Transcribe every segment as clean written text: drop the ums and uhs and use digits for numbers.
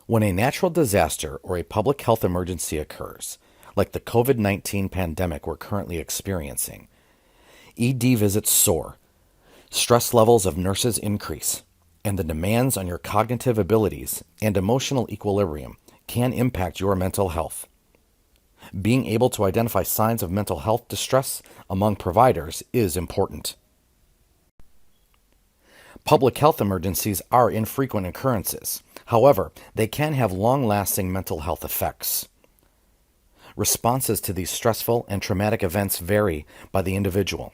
When a natural disaster or a public health emergency occurs, like the COVID-19 pandemic we're currently experiencing, ED visits soar, stress levels of nurses increase, and the demands on your cognitive abilities and emotional equilibrium can impact your mental health. Being able to identify signs of mental health distress among providers is important. Public health emergencies are infrequent occurrences. However, they can have long-lasting mental health effects. Responses to these stressful and traumatic events vary by the individual.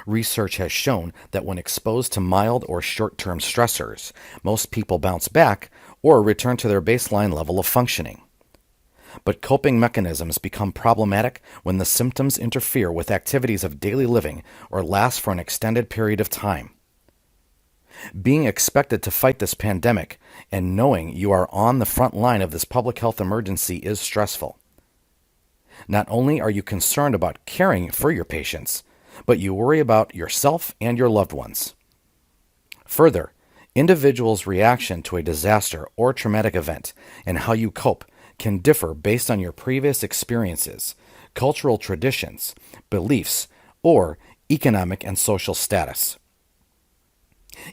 Research has shown that when exposed to mild or short-term stressors, most people bounce back or return to their baseline level of functioning. But coping mechanisms become problematic when the symptoms interfere with activities of daily living or last for an extended period of time. Being expected to fight this pandemic and knowing you are on the front line of this public health emergency is stressful. Not only are you concerned about caring for your patients, but you worry about yourself and your loved ones. Further, individuals' reaction to a disaster or traumatic event and how you cope can differ based on your previous experiences, cultural traditions, beliefs, or economic and social status.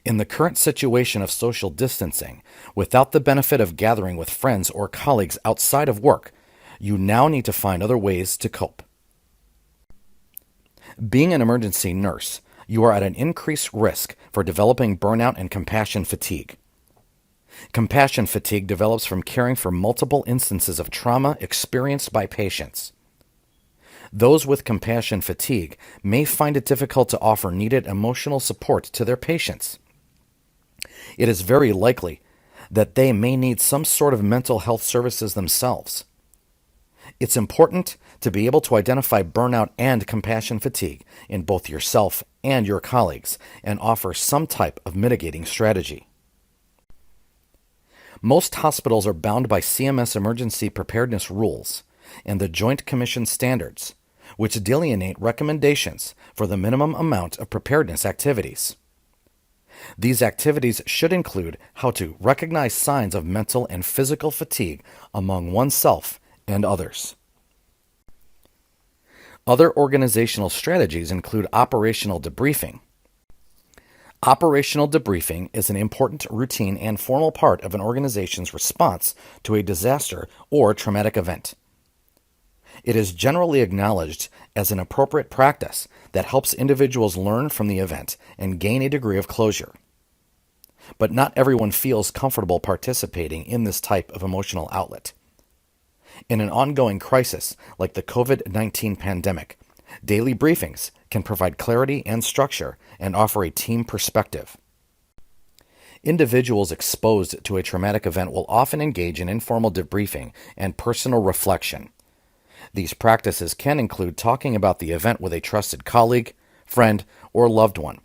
In the current situation of social distancing, without the benefit of gathering with friends or colleagues outside of work, you now need to find other ways to cope. Being an emergency nurse, you are at an increased risk for developing burnout and compassion fatigue. Compassion fatigue develops from caring for multiple instances of trauma experienced by patients. Those with compassion fatigue may find it difficult to offer needed emotional support to their patients. It is very likely that they may need some sort of mental health services themselves. It's important to be able to identify burnout and compassion fatigue in both yourself and your colleagues and offer some type of mitigating strategy. Most hospitals are bound by CMS emergency preparedness rules and the Joint Commission standards, which delineate recommendations for the minimum amount of preparedness activities. These activities should include how to recognize signs of mental and physical fatigue among oneself and others. Other organizational strategies include operational debriefing. Operational debriefing is an important routine and formal part of an organization's response to a disaster or traumatic event. It is generally acknowledged as an appropriate practice that helps individuals learn from the event and gain a degree of closure. But not everyone feels comfortable participating in this type of emotional outlet. In an ongoing crisis like the COVID-19 pandemic, daily briefings can provide clarity and structure and offer a team perspective. Individuals exposed to a traumatic event will often engage in informal debriefing and personal reflection. These practices can include talking about the event with a trusted colleague, friend, or loved one,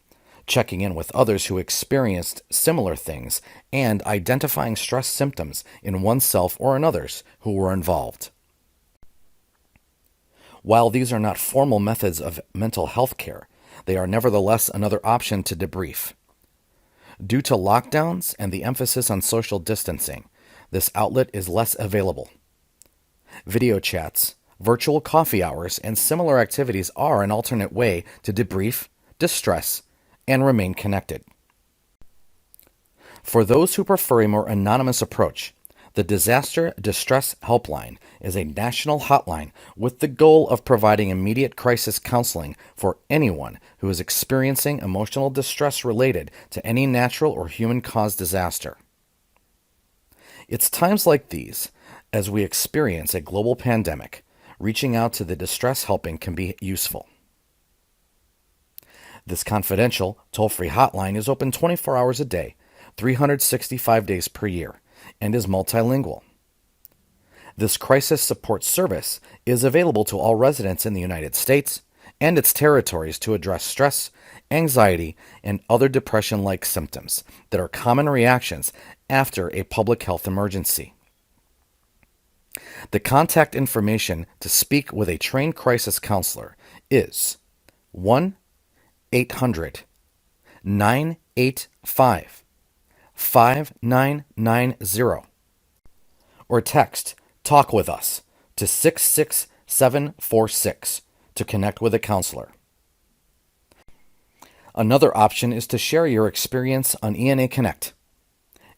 checking in with others who experienced similar things, and identifying stress symptoms in oneself or in others who were involved. While these are not formal methods of mental health care, they are nevertheless another option to debrief. Due to lockdowns and the emphasis on social distancing, this outlet is less available. Video chats, virtual coffee hours, and similar activities are an alternate way to debrief, distress, and remain connected. For those who prefer a more anonymous approach, the Disaster Distress Helpline is a national hotline with the goal of providing immediate crisis counseling for anyone who is experiencing emotional distress related to any natural or human-caused disaster. It's times like these, as we experience a global pandemic, reaching out to the distress helping can be useful. This confidential, toll-free hotline is open 24 hours a day, 365 days per year, and is multilingual. This crisis support service is available to all residents in the United States and its territories to address stress, anxiety, and other depression-like symptoms that are common reactions after a public health emergency. The contact information to speak with a trained crisis counselor is 1-800-985-5600. 5990 or text "Talk with us" to 66746 to connect with a counselor. Another option is to share your experience on ENA Connect.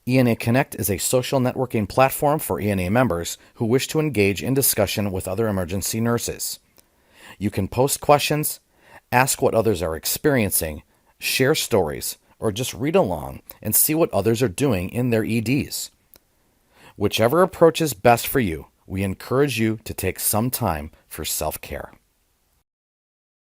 ENA Connect is a social networking platform for ENA members who wish to engage in discussion with other emergency nurses. You can post questions, ask what others are experiencing, share stories, or just read along and see what others are doing in their EDs. Whichever approach is best for you, we encourage you to take some time for self-care.